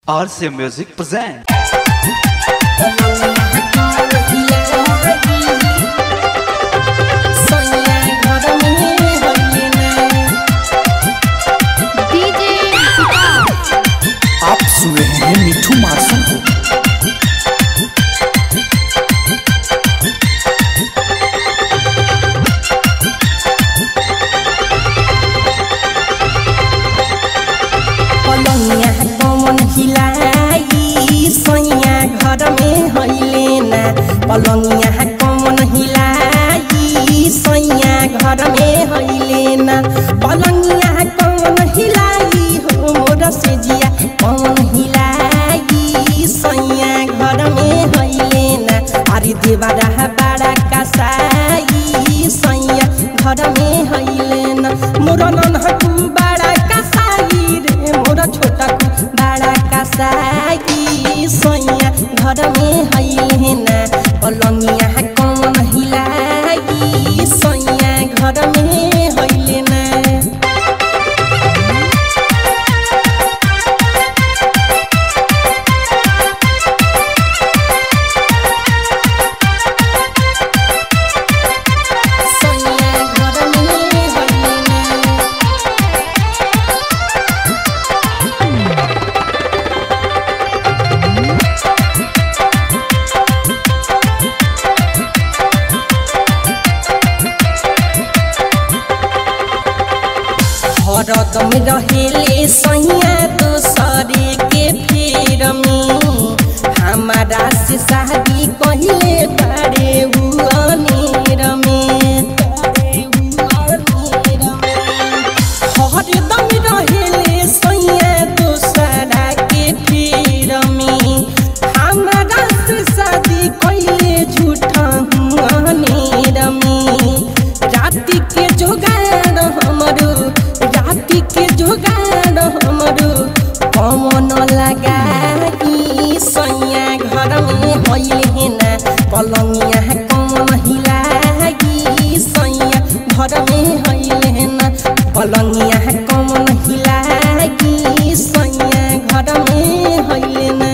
RC Music present. आप सुन रहे हैं मिठू मार्शन को। पलंगिया कौन हिलाई सैया घर में हइले ना। पलंगिया कौन हिलाई सैया घर में हइले ना। पलंगिया कौन हिलाई हो मोर से जिया कौन हिलाई सैया घर में हइले ना। अरे देवरा बड़ा कसाई सैया घर में हइले ना। मोर नन्हकू बड़ा कसाई रे मोर छोटा बड़ा कसाई सैया घर में हइले ना। पलंगिया कौन हिलाई सैया घर में हइले ना। हरदम रहेले सैया दूसरे के फेर में। हमारा से शादी कहिले बड़े अनेर में। हरदम रहेले सैया दूसरा के फेर में। हमारा से शादी कहिले झूठा अनेर में। राति के जोगाड़ हमरो राति के जोगाड़ हमरो कौन लगाई सैया घर में हइले ना। पलंगिया कौन हिलाई सैया घर में हइले ना। पलंगिया कौन हिलाई सैया घर में हइले ना।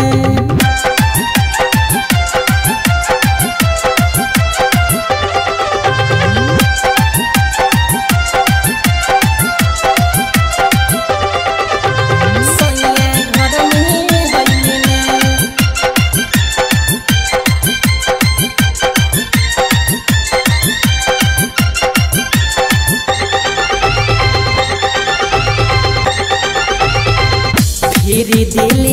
फेरी दिल